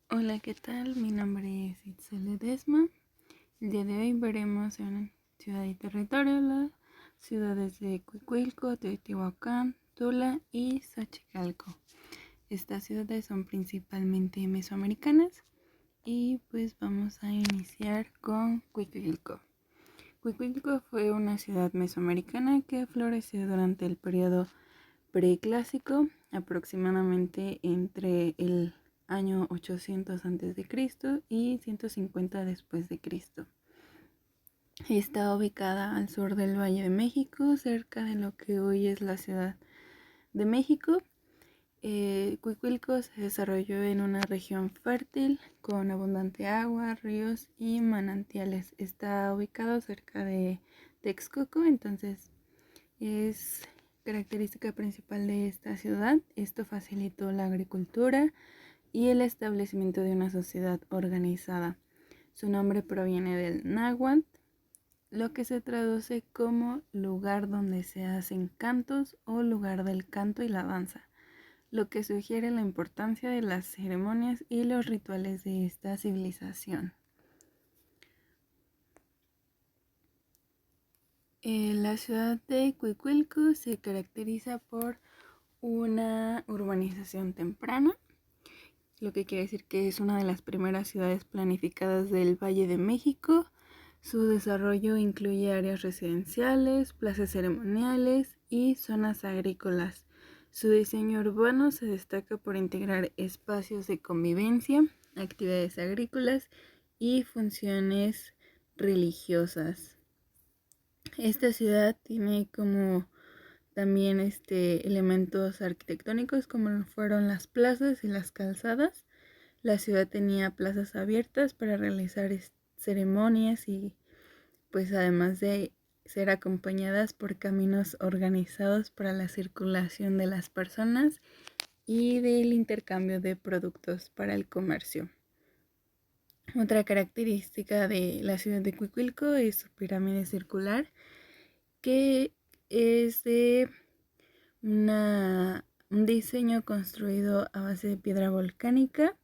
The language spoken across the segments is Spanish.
Hola, ¿qué tal? Mi nombre es Itzel Ledesma. El día de hoy veremos en Ciudad y Territorio las ciudades de Cuicuilco, Teotihuacán, Tula y Xochicalco. Estas ciudades son principalmente mesoamericanas y pues vamos a iniciar con Cuicuilco. Cuicuilco fue una ciudad mesoamericana que floreció durante el periodo preclásico, aproximadamente entre el año 800 a.C. y 150 después de Cristo. Está ubicada al sur del Valle de México, cerca de lo que hoy es la Ciudad de México. Cuicuilco se desarrolló en una región fértil con abundante agua, ríos y manantiales. Está ubicado cerca de Texcoco, entonces es característica principal de esta ciudad. Esto facilitó la agricultura y el establecimiento de una sociedad organizada. Su nombre proviene del náhuatl, lo que se traduce como lugar donde se hacen cantos o lugar del canto y la danza, lo que sugiere la importancia de las ceremonias y los rituales de esta civilización. La ciudad de Cuicuilco se caracteriza por una urbanización temprana, lo que quiere decir que es una de las primeras ciudades planificadas del Valle de México. Su desarrollo incluye áreas residenciales, plazas ceremoniales y zonas agrícolas. Su diseño urbano se destaca por integrar espacios de convivencia, actividades agrícolas y funciones religiosas. Esta ciudad tiene como también elementos arquitectónicos como fueron las plazas y las calzadas. La ciudad tenía plazas abiertas para realizar ceremonias y pues además de ser acompañadas por caminos organizados para la circulación de las personas y del intercambio de productos para el comercio. Otra característica de la ciudad de Cuicuilco es su pirámide circular, que es de un diseño construido a base de piedra volcánica.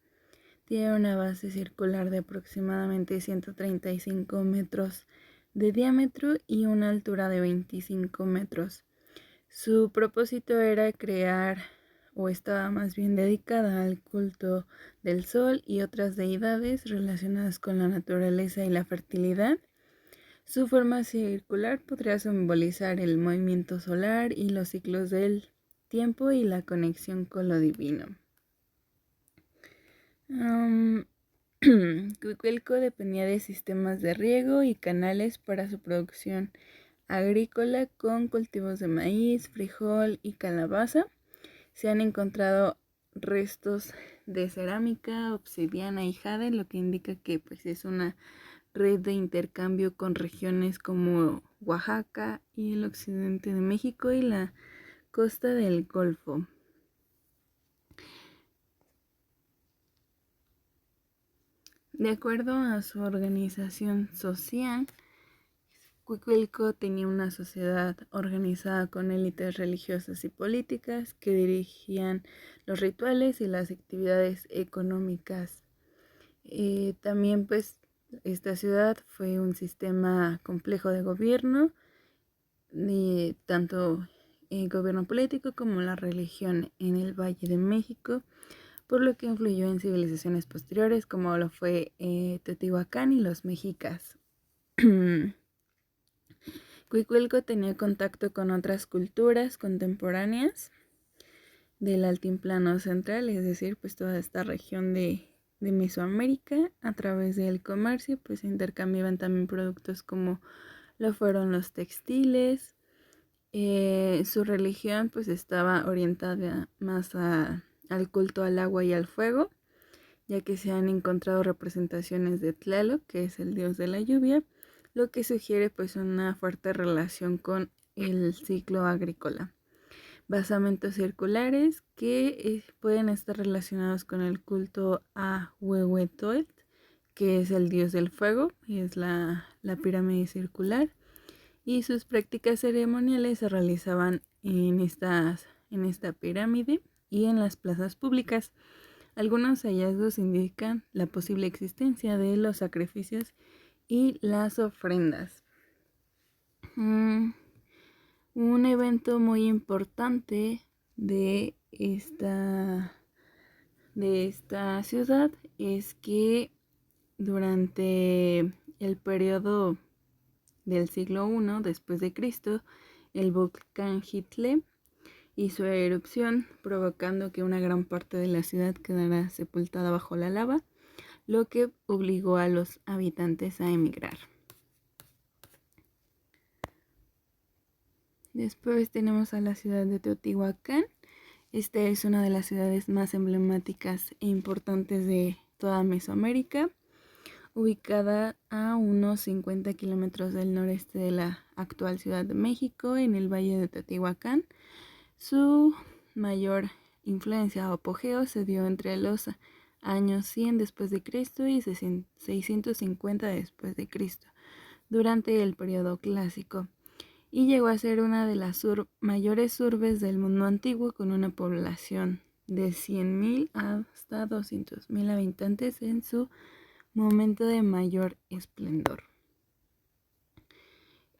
Tiene una base circular de aproximadamente 135 metros de diámetro y una altura de 25 metros. Su propósito era crear, o estaba más bien dedicada al culto del sol y otras deidades relacionadas con la naturaleza y la fertilidad. Su forma circular podría simbolizar el movimiento solar y los ciclos del tiempo y la conexión con lo divino. Cuicuilco dependía de sistemas de riego y canales para su producción agrícola con cultivos de maíz, frijol y calabaza. Se han encontrado restos de cerámica, obsidiana y jade, lo que indica que pues, es una red de intercambio con regiones como Oaxaca y el occidente de México y la costa del Golfo. De acuerdo a su organización social, Cuicuilco tenía una sociedad organizada con élites religiosas y políticas que dirigían los rituales y las actividades económicas. También pues esta ciudad fue un sistema complejo de gobierno, tanto el gobierno político como la religión en el Valle de México, por lo que influyó en civilizaciones posteriores como lo fue Teotihuacán y los mexicas. Cuicuilco tenía contacto con otras culturas contemporáneas del Altiplano Central, es decir, pues toda esta región de Mesoamérica. A través del comercio pues se intercambiaban también productos como lo fueron los textiles. Su religión pues estaba orientada más al culto al agua y al fuego, ya que se han encontrado representaciones de Tlaloc, que es el dios de la lluvia, lo que sugiere pues una fuerte relación con el ciclo agrícola. Basamentos circulares que pueden estar relacionados con el culto a Huehuetoetl, que es el dios del fuego, y es la pirámide circular, y sus prácticas ceremoniales se realizaban en esta pirámide y en las plazas públicas. Algunos hallazgos indican la posible existencia de los sacrificios y las ofrendas. Un evento muy importante de esta ciudad es que durante el periodo del siglo I después de Cristo, el volcán Hitler hizo erupción, provocando que una gran parte de la ciudad quedara sepultada bajo la lava, lo que obligó a los habitantes a emigrar. Después tenemos a la ciudad de Teotihuacán. Esta es una de las ciudades más emblemáticas e importantes de toda Mesoamérica, ubicada a unos 50 kilómetros del noreste de la actual Ciudad de México, en el Valle de Teotihuacán. Su mayor influencia o apogeo se dio entre los años 100 después de Cristo y 650 después de Cristo, durante el periodo clásico, y llegó a ser una de las mayores urbes del mundo antiguo, con una población de 100,000 hasta 200,000 habitantes en su momento de mayor esplendor.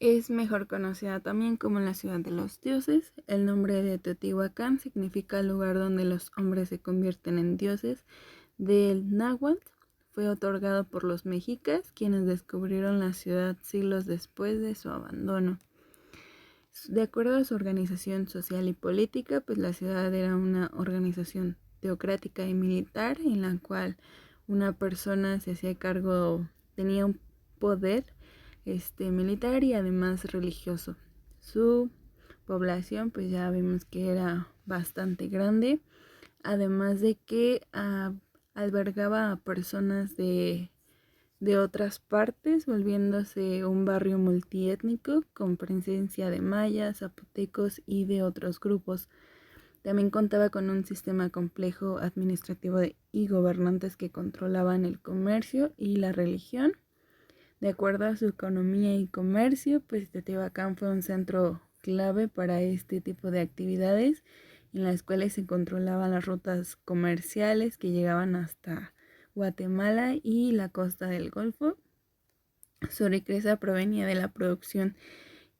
Es mejor conocida también como la ciudad de los dioses. El nombre de Teotihuacán significa lugar donde los hombres se convierten en dioses del náhuatl. Fue otorgado por los mexicas, quienes descubrieron la ciudad siglos después de su abandono. De acuerdo a su organización social y política, pues la ciudad era una organización teocrática y militar, en la cual una persona se hacía cargo, tenía un poder militar y además religioso. Su población, pues ya vimos que era bastante grande, además de que albergaba a personas de otras partes, volviéndose un barrio multiétnico con presencia de mayas, zapotecos y de otros grupos. También contaba con un sistema complejo administrativo y gobernantes que controlaban el comercio y la religión. De acuerdo a su economía y comercio, pues Teotihuacán fue un centro clave para este tipo de actividades, en las cuales se controlaban las rutas comerciales que llegaban hasta Guatemala y la costa del Golfo. Su riqueza provenía de la producción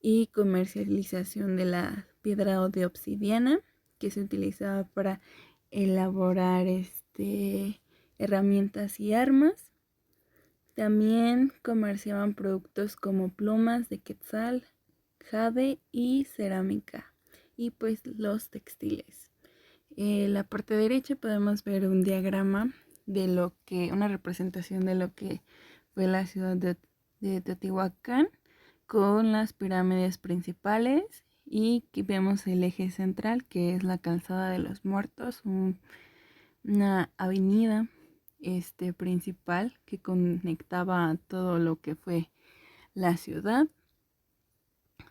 y comercialización de la piedra de obsidiana, que se utilizaba para elaborar herramientas y armas. También comerciaban productos como plumas de quetzal, jade y cerámica, y pues los textiles. En la parte derecha podemos ver un diagrama de una representación de lo que fue la ciudad de Teotihuacán, con las pirámides principales, y aquí vemos el eje central, que es la Calzada de los Muertos, una avenida principal que conectaba a todo lo que fue la ciudad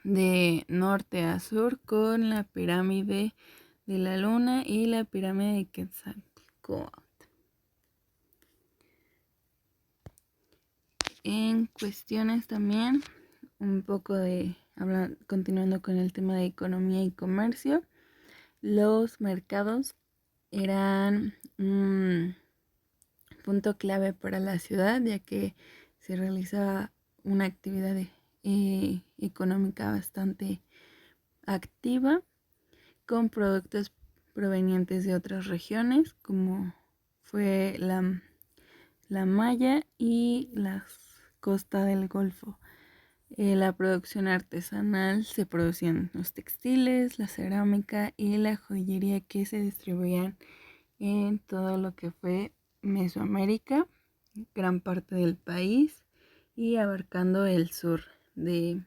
de norte a sur, con la pirámide de la Luna y la pirámide de Quetzalcóatl. En cuestiones también, un poco continuando con el tema de economía y comercio, los mercados eran un punto clave para la ciudad, ya que se realizaba una actividad económica bastante activa, con productos provenientes de otras regiones, como fue la maya y la costa del Golfo. La producción artesanal, se producían los textiles, la cerámica y la joyería, que se distribuían en todo lo que fue Mesoamérica, gran parte del país, y abarcando el sur de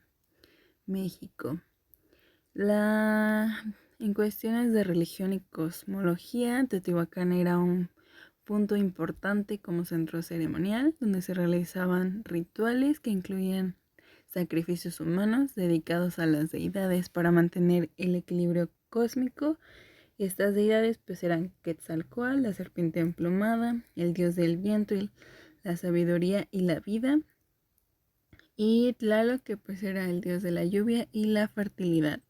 México. En cuestiones de religión y cosmología, Teotihuacán era un punto importante como centro ceremonial, donde se realizaban rituales que incluían sacrificios humanos dedicados a las deidades para mantener el equilibrio cósmico. Estas deidades pues eran Quetzalcóatl, la serpiente emplumada, el dios del viento, la sabiduría y la vida, y Tlaloc, que pues era el dios de la lluvia y la fertilidad.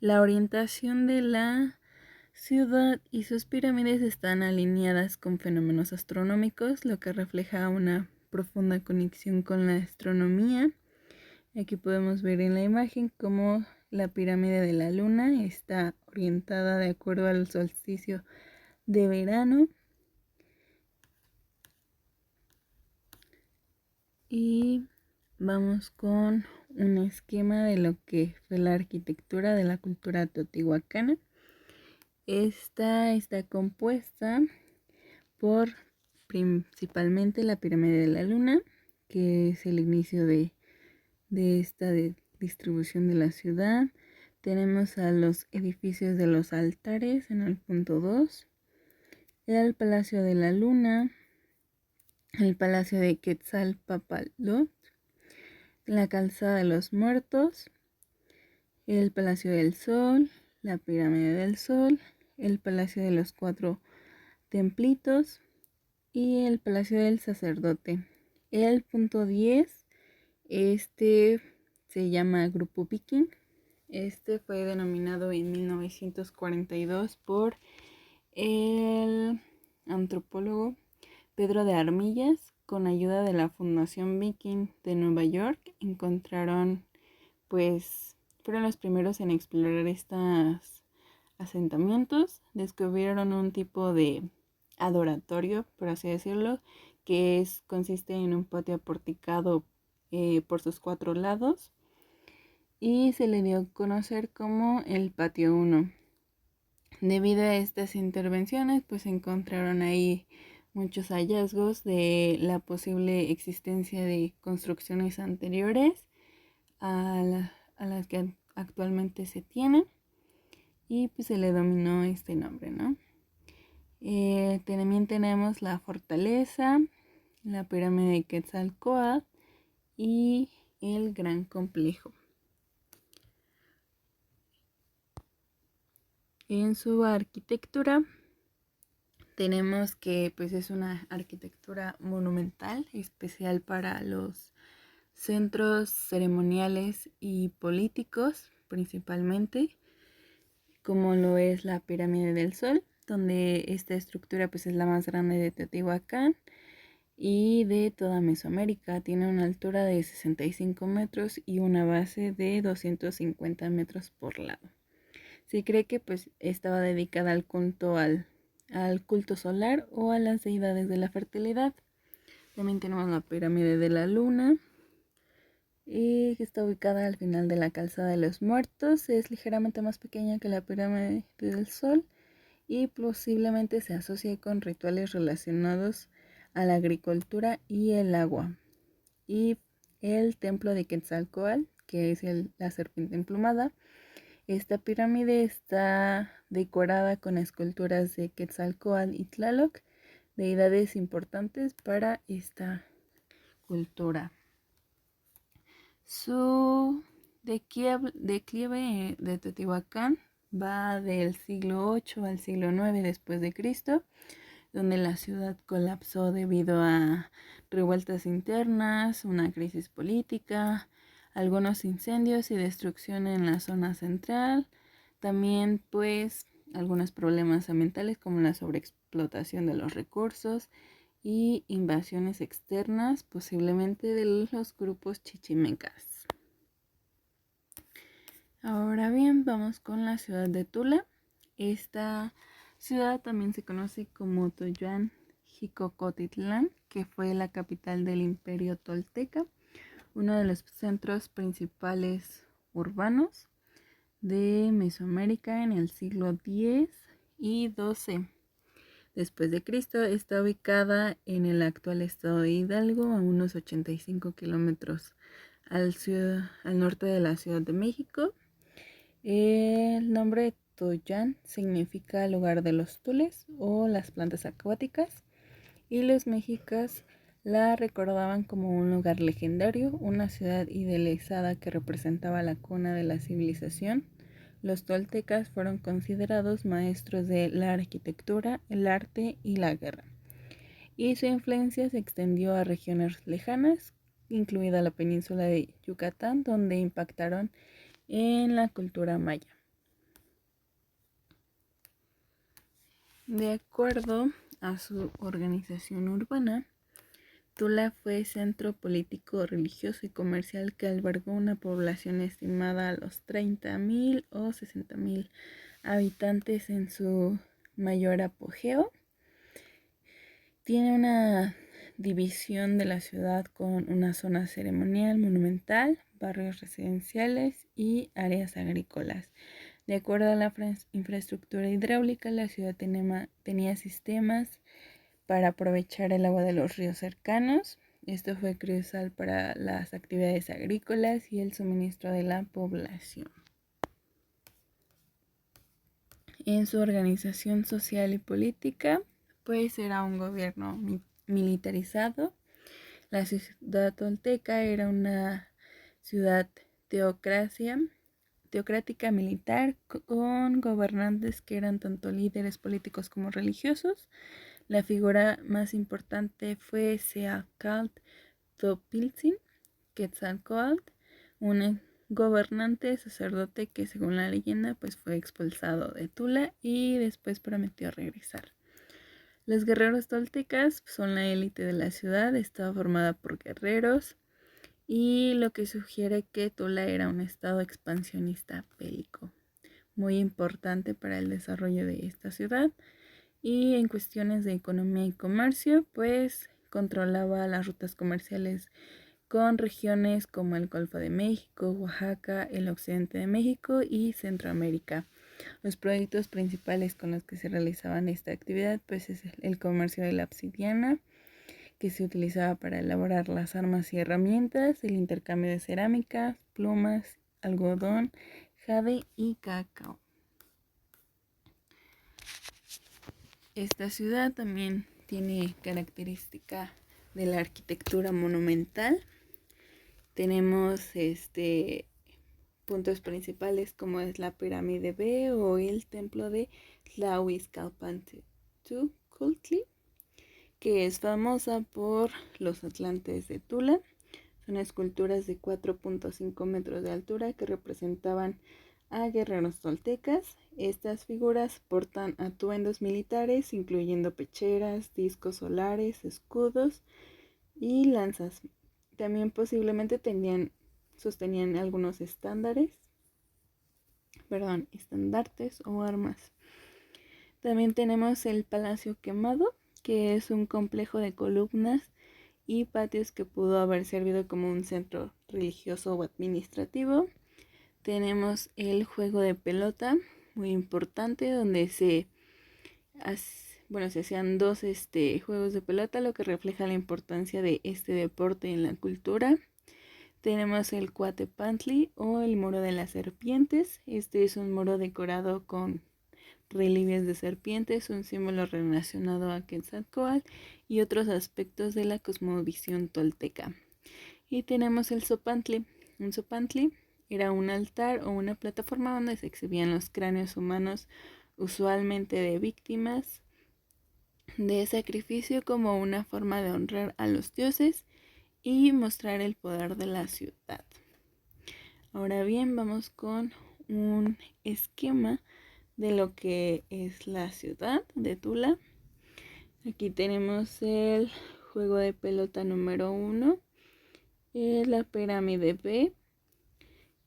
La orientación de la ciudad y sus pirámides están alineadas con fenómenos astronómicos, lo que refleja una profunda conexión con la astronomía. Aquí podemos ver en la imagen cómo la pirámide de la luna está orientada de acuerdo al solsticio de verano. Y vamos con un esquema de lo que fue la arquitectura de la cultura teotihuacana. Esta está compuesta por principalmente la pirámide de la luna, que es el inicio de esta distribución de la ciudad. Tenemos a los edificios de los altares en el punto 2, el Palacio de la Luna, el Palacio de Quetzalpóatl, la Calzada de los Muertos, el Palacio del Sol, la Pirámide del Sol, el Palacio de los Cuatro Templitos y el Palacio del Sacerdote. El punto 10, este se llama Grupo Viking. Este fue denominado en 1942 por el antropólogo Pedro de Armillas. Con ayuda de la Fundación Viking de Nueva York, fueron los primeros en explorar estos asentamientos. Descubrieron un tipo de adoratorio, por así decirlo, que consiste en un patio porticado por sus 4 lados, y se le dio a conocer como el Patio 1. Debido a estas intervenciones, pues se encontraron ahí muchos hallazgos de la posible existencia de construcciones anteriores a las que actualmente se tienen, y pues se le dominó este nombre, ¿no? También tenemos la fortaleza, la pirámide de Quetzalcóatl y el gran complejo. En su arquitectura tenemos que pues es una arquitectura monumental, especial para los centros ceremoniales y políticos principalmente, como lo es la Pirámide del Sol, donde esta estructura pues es la más grande de Teotihuacán y de toda Mesoamérica. Tiene una altura de 65 metros y una base de 250 metros por lado. Se cree que pues estaba dedicada al culto solar o a las deidades de la fertilidad. También tenemos la Pirámide de la Luna, y que está ubicada al final de la Calzada de los Muertos. Es ligeramente más pequeña que la Pirámide del Sol y posiblemente se asocie con rituales relacionados a la agricultura y el agua. Y el templo de Quetzalcóatl, que es la serpiente emplumada. Esta pirámide está decorada con esculturas de Quetzalcóatl y Tlaloc, deidades importantes para esta cultura. Su declive de Teotihuacán va del siglo VIII al siglo IX después de Cristo, donde la ciudad colapsó debido a revueltas internas, una crisis política, algunos incendios y destrucción en la zona central. También pues algunos problemas ambientales como la sobreexplotación de los recursos y invasiones externas, posiblemente de los grupos chichimecas. Ahora bien, vamos con la ciudad de Tula. Esta ciudad también se conoce como Toyuan Jicocotitlán, que fue la capital del Imperio Tolteca, uno de los centros principales urbanos de Mesoamérica en el siglo X y XII después de Cristo. Está ubicada en el actual estado de Hidalgo, a unos 85 kilómetros al norte de la Ciudad de México. El nombre Toyán significa lugar de los tules o las plantas acuáticas, y los mexicas la recordaban como un lugar legendario, una ciudad idealizada que representaba la cuna de la civilización. Los toltecas fueron considerados maestros de la arquitectura, el arte y la guerra, y su influencia se extendió a regiones lejanas, incluida la península de Yucatán, donde impactaron en la cultura maya. De acuerdo a su organización urbana, Tula fue centro político, religioso y comercial que albergó una población estimada a los 30.000 o 60.000 habitantes en su mayor apogeo. Tiene una división de la ciudad con una zona ceremonial, monumental, barrios residenciales y áreas agrícolas. De acuerdo a la infraestructura hidráulica, la ciudad tenía sistemas para aprovechar el agua de los ríos cercanos. Esto fue crucial para las actividades agrícolas y el suministro de la población. En su organización social y política, pues era un gobierno militarizado. La ciudad tolteca era una ciudad teocrática militar con gobernantes que eran tanto líderes políticos como religiosos. La figura más importante fue Seacaltopiltzin Quetzalcóatl, un gobernante sacerdote que según la leyenda pues fue expulsado de Tula y después prometió regresar. Los guerreros toltecas son la élite de la ciudad, estaba formada por guerreros y lo que sugiere que Tula era un estado expansionista bélico, muy importante para el desarrollo de esta ciudad. Y en cuestiones de economía y comercio, pues controlaba las rutas comerciales con regiones como el Golfo de México, Oaxaca, el occidente de México y Centroamérica. Los proyectos principales con los que se realizaban esta actividad pues es el comercio de la obsidiana, que se utilizaba para elaborar las armas y herramientas, el intercambio de cerámica, plumas, algodón, jade y cacao. Esta ciudad también tiene característica de la arquitectura monumental. Tenemos puntos principales como es la pirámide B o el templo de Tlahuizcalpantecutli, que es famosa por los atlantes de Tula. Son esculturas de 4.5 metros de altura que representaban a guerreros toltecas. Estas figuras portan atuendos militares, incluyendo pecheras, discos solares, escudos y lanzas. También posiblemente sostenían algunos estandartes o armas. También tenemos el Palacio Quemado, que es un complejo de columnas y patios que pudo haber servido como un centro religioso o administrativo. Tenemos el juego de pelota, muy importante, donde se hacían dos juegos de pelota, lo que refleja la importancia de este deporte en la cultura. Tenemos el Cuatepantli o el muro de las serpientes. Este es un muro decorado con relieves de serpientes, un símbolo relacionado a Quetzalcóatl y otros aspectos de la cosmovisión tolteca. Y tenemos el Zopantli. Un Zopantli era un altar o una plataforma donde se exhibían los cráneos humanos, usualmente de víctimas de sacrificio, como una forma de honrar a los dioses y mostrar el poder de la ciudad. Ahora bien, vamos con un esquema de lo que es la ciudad de Tula. Aquí tenemos el juego de pelota número 1, la pirámide B,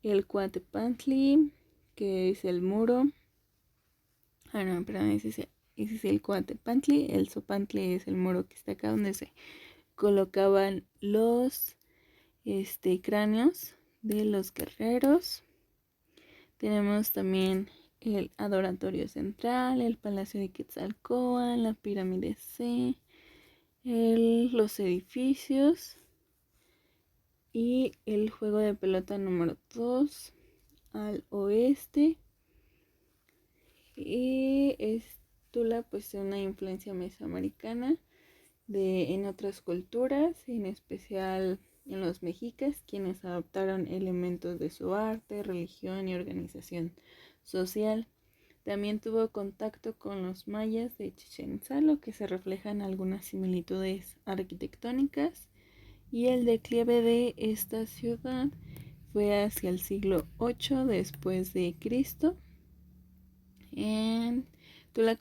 el Cuatepantli, que es el muro. Ese es el Cuatepantli. El Zopantli es el muro que está acá donde se colocaban los cráneos de los guerreros. Tenemos también el adoratorio central, el palacio de Quetzalcóatl, la pirámide C, los edificios y el juego de pelota número 2 al oeste. Y Tula pues una influencia mesoamericana en otras culturas, en especial en los mexicas, quienes adoptaron elementos de su arte, religión y organización social. También tuvo contacto con los mayas de Chichén Itzá, lo que se reflejan algunas similitudes arquitectónicas, y el declive de esta ciudad fue hacia el siglo VIII después de Cristo. Tula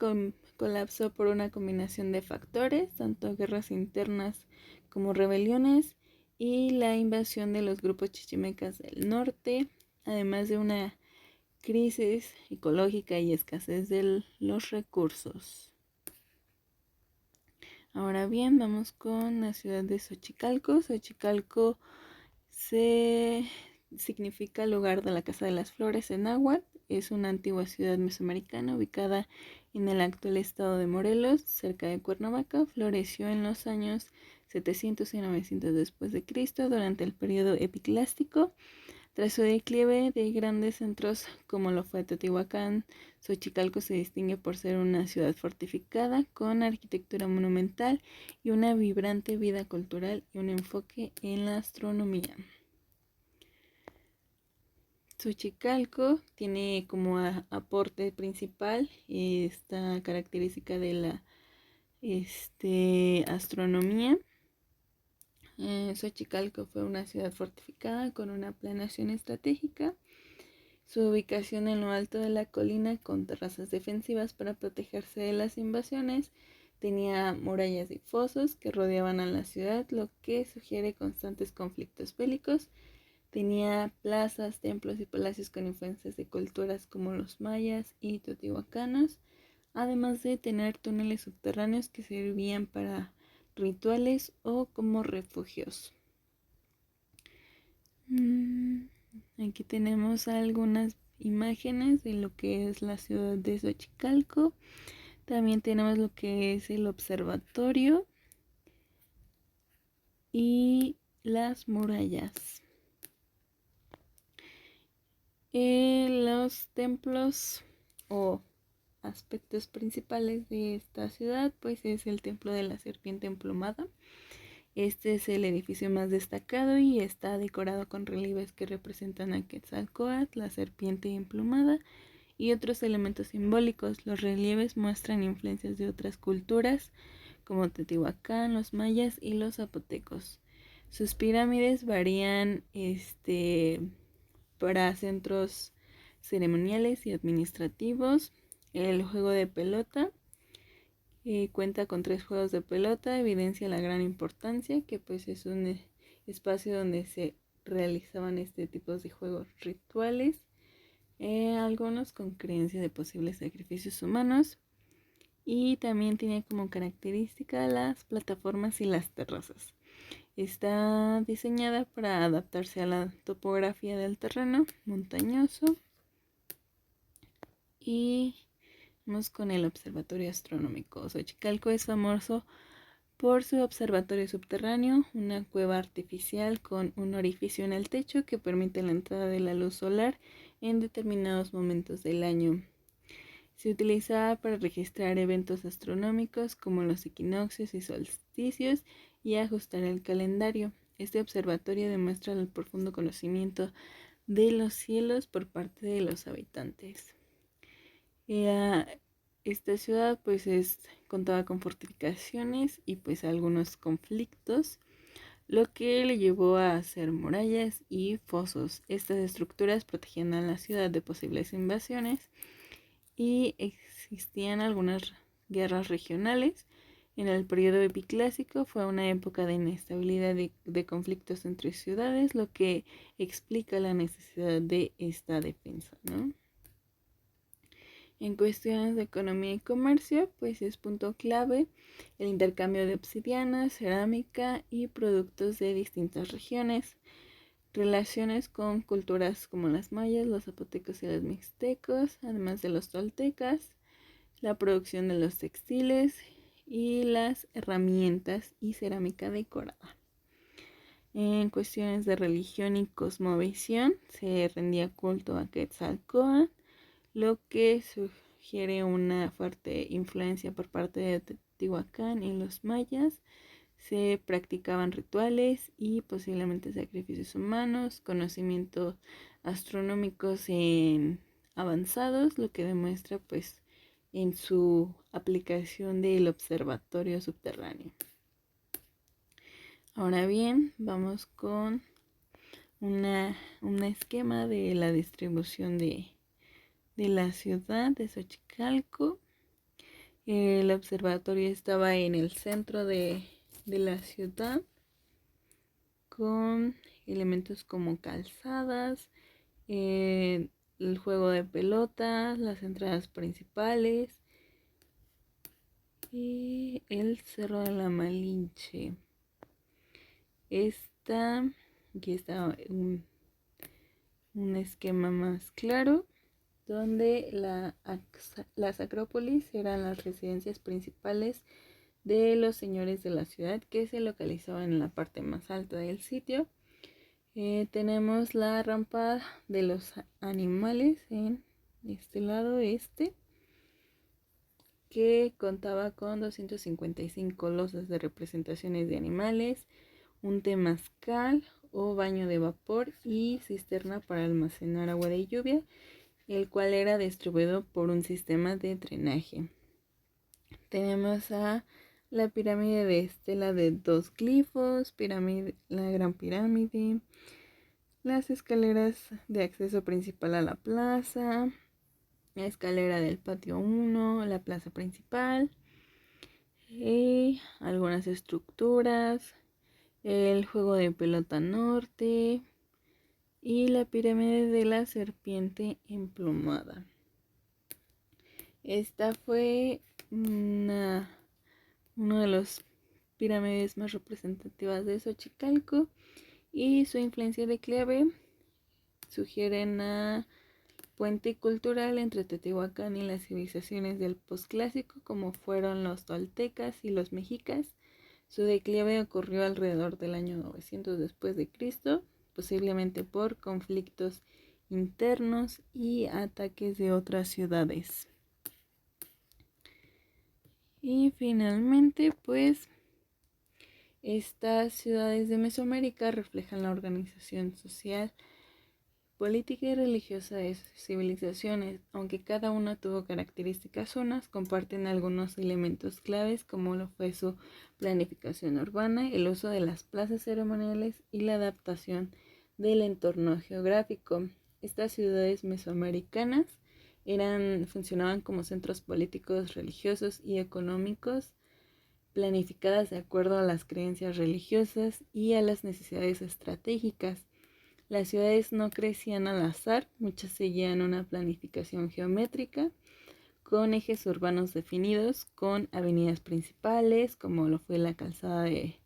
colapsó por una combinación de factores, tanto guerras internas como rebeliones y la invasión de los grupos chichimecas del norte, además de una crisis ecológica y escasez de los recursos. Ahora bien, vamos con la ciudad de Xochicalco. Xochicalco significa lugar de la Casa de las Flores en náhuatl. Es una antigua ciudad mesoamericana ubicada en el actual estado de Morelos, cerca de Cuernavaca. Floreció en los años 700 y 900 después de Cristo durante el periodo epiclástico. Tras su declive de grandes centros como lo fue Teotihuacán, Xochicalco se distingue por ser una ciudad fortificada con arquitectura monumental y una vibrante vida cultural y un enfoque en la astronomía. Xochicalco tiene como aporte principal esta característica de la astronomía. Xochicalco fue una ciudad fortificada con una planeación estratégica. Su ubicación en lo alto de la colina con terrazas defensivas para protegerse de las invasiones tenía murallas y fosos que rodeaban a la ciudad, lo que sugiere constantes conflictos bélicos. Tenía plazas, templos y palacios con influencias de culturas como los mayas y teotihuacanos, además de tener túneles subterráneos que servían para rituales o como refugios. Aquí tenemos algunas imágenes de lo que es la ciudad de Xochicalco. También tenemos lo que es el observatorio y las murallas. Los templos o aspectos principales de esta ciudad pues es el templo de la serpiente emplumada. Este es el edificio más destacado y está decorado con relieves que representan a Quetzalcóatl, la serpiente emplumada y otros elementos simbólicos. Los relieves muestran influencias de otras culturas como Teotihuacán, los mayas y los zapotecos. Sus pirámides varían para centros ceremoniales y administrativos. El juego de pelota cuenta con 3 juegos de pelota, evidencia la gran importancia que pues es un espacio donde se realizaban este tipo de juegos rituales, algunos con creencia de posibles sacrificios humanos, y también tiene como característica las plataformas y las terrazas. Está diseñada para adaptarse a la topografía del terreno montañoso. Y vamos con el observatorio astronómico. Xochicalco es famoso por su observatorio subterráneo, una cueva artificial con un orificio en el techo que permite la entrada de la luz solar en determinados momentos del año. Se utilizaba para registrar eventos astronómicos como los equinoccios y solsticios y ajustar el calendario. Este observatorio demuestra el profundo conocimiento de los cielos por parte de los habitantes. Esta ciudad pues contaba con fortificaciones y pues algunos conflictos, lo que le llevó a hacer murallas y fosos. Estas estructuras protegían a la ciudad de posibles invasiones y existían algunas guerras regionales. En el periodo epiclásico fue una época de inestabilidad y de conflictos entre ciudades, lo que explica la necesidad de esta defensa, ¿no? En cuestiones de economía y comercio, pues es punto clave el intercambio de obsidiana, cerámica y productos de distintas regiones. Relaciones con culturas como las mayas, los zapotecos y los mixtecos, además de los toltecas, la producción de los textiles y las herramientas y cerámica decorada. En cuestiones de religión y cosmovisión, se rendía culto a Quetzalcóatl, lo que sugiere una fuerte influencia por parte de Teotihuacán y los mayas. Se practicaban rituales y posiblemente sacrificios humanos, conocimientos astronómicos avanzados, lo que demuestra pues en su aplicación del observatorio subterráneo. Ahora bien, vamos con un esquema de la distribución de la ciudad de Xochicalco. El observatorio estaba en el centro de la ciudad, con elementos como calzadas, el juego de pelota, las entradas principales y el Cerro de la Malinche. Aquí está un esquema más claro, donde las acrópolis eran las residencias principales de los señores de la ciudad, que se localizaban en la parte más alta del sitio. Tenemos la rampa de los animales en este lado que contaba con 255 losas de representaciones de animales, un temazcal o baño de vapor y cisterna para almacenar agua de lluvia, el cual era distribuido por un sistema de drenaje. Tenemos a la pirámide de Estela de 2 glifos, la Gran Pirámide, las escaleras de acceso principal a la plaza, la escalera del patio 1, la plaza principal, algunas estructuras, el juego de pelota norte y la pirámide de la serpiente emplumada. Esta fue una de las pirámides más representativas de Xochicalco, y su influencia de clave sugieren a puente cultural entre Teotihuacán y las civilizaciones del posclásico, como fueron los toltecas y los mexicas. Su declive ocurrió alrededor del año 900 después de Cristo, posiblemente por conflictos internos y ataques de otras ciudades. Y finalmente, pues, estas ciudades de Mesoamérica reflejan la organización social, política y religiosa de sus civilizaciones. Aunque cada una tuvo características unas, comparten algunos elementos claves, como lo fue su planificación urbana, el uso de las plazas ceremoniales y la adaptación del entorno geográfico. Estas ciudades mesoamericanas funcionaban como centros políticos, religiosos y económicos, planificadas de acuerdo a las creencias religiosas y a las necesidades estratégicas. Las ciudades no crecían al azar, muchas seguían una planificación geométrica con ejes urbanos definidos, con avenidas principales, como lo fue la calzada de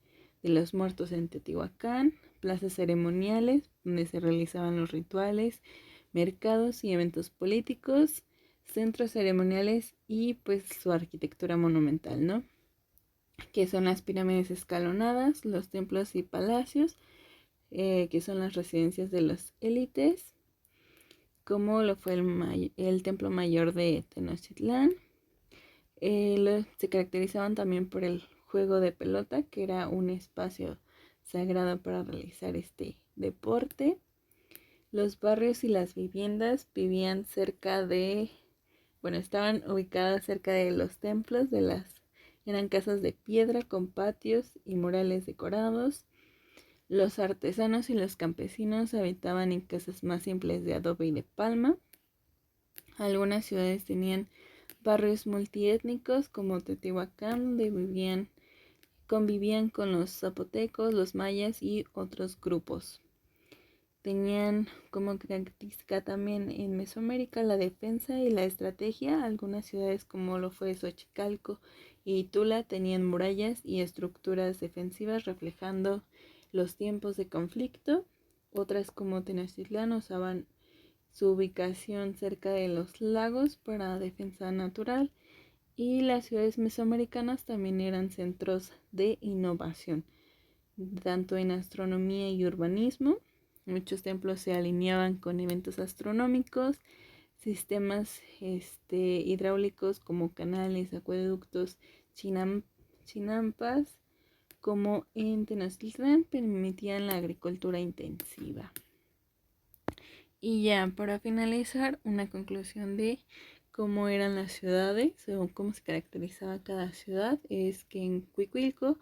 los Muertos en Teotihuacán, plazas ceremoniales donde se realizaban los rituales, mercados y eventos políticos, centros ceremoniales y pues su arquitectura monumental, ¿no? Que son las pirámides escalonadas, los templos y palacios, que son las residencias de las élites, como lo fue el templo mayor de Tenochtitlán. Se caracterizaban también por el juego de pelota, que era un espacio sagrado para realizar este deporte. Los barrios y las viviendas estaban ubicadas cerca de los templos, eran casas de piedra con patios y murales decorados. Los artesanos y los campesinos habitaban en casas más simples de adobe y de palma. Algunas ciudades tenían barrios multiétnicos, como Teotihuacán, donde convivían con los zapotecos, los mayas y otros grupos. Tenían como característica también en Mesoamérica la defensa y la estrategia. Algunas ciudades, como lo fue Xochicalco y Tula, tenían murallas y estructuras defensivas reflejando los tiempos de conflicto. Otras, como Tenochtitlán, usaban su ubicación cerca de los lagos para defensa natural. Y las ciudades mesoamericanas también eran centros de innovación, tanto en astronomía y urbanismo. Muchos templos se alineaban con eventos astronómicos, sistemas hidráulicos como canales, acueductos, chinampas, como en Tenochtitlán, permitían la agricultura intensiva. Y ya para finalizar, una conclusión de cómo eran las ciudades, o cómo se caracterizaba cada ciudad, es que en Cuicuilco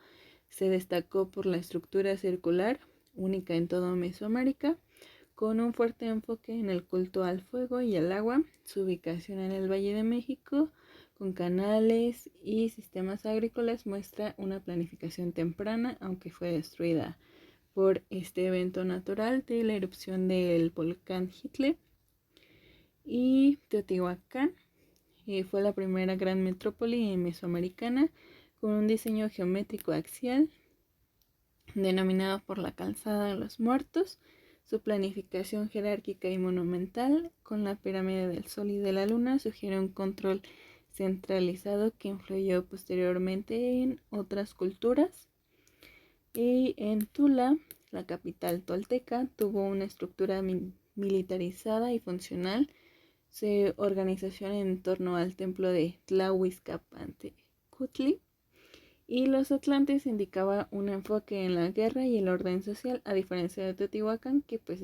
se destacó por la estructura circular, única en toda Mesoamérica, con un fuerte enfoque en el culto al fuego y al agua, su ubicación en el Valle de México, con canales y sistemas agrícolas, muestra una planificación temprana, aunque fue destruida por este evento natural de la erupción del volcán Hitler. Y Teotihuacán fue la primera gran metrópoli mesoamericana con un diseño geométrico axial denominado por la Calzada de los Muertos. Su planificación jerárquica y monumental con la pirámide del Sol y de la Luna sugiere un control centralizado que influyó posteriormente en otras culturas. Y en Tula, la capital tolteca, tuvo una estructura militarizada y funcional. Su organización en torno al templo de Tlahuizcapantecutli, y los atlantes indicaba un enfoque en la guerra y el orden social, a diferencia de Teotihuacán, que pues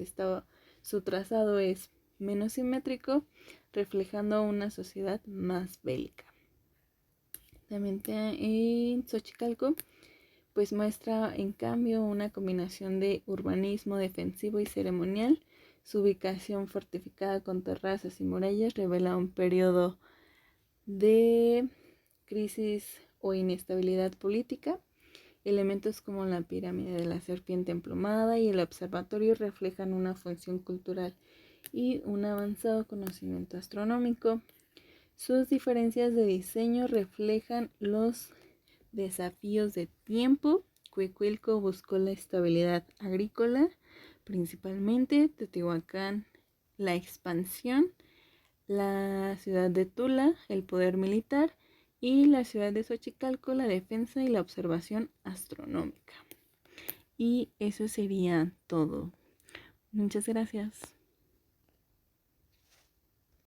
su trazado es menos simétrico, reflejando una sociedad más bélica. También en Xochicalco pues muestra en cambio una combinación de urbanismo defensivo y ceremonial. Su ubicación fortificada con terrazas y murallas revela un periodo de crisis o inestabilidad política. Elementos como la pirámide de la serpiente emplumada y el observatorio reflejan una función cultural y un avanzado conocimiento astronómico. Sus diferencias de diseño reflejan los desafíos de tiempo. Cuicuilco buscó la estabilidad agrícola, principalmente. Teotihuacán, la expansión. La ciudad de Tula, el poder militar. Y la ciudad de Xochicalco, la defensa y la observación astronómica. Y eso sería todo. Muchas gracias.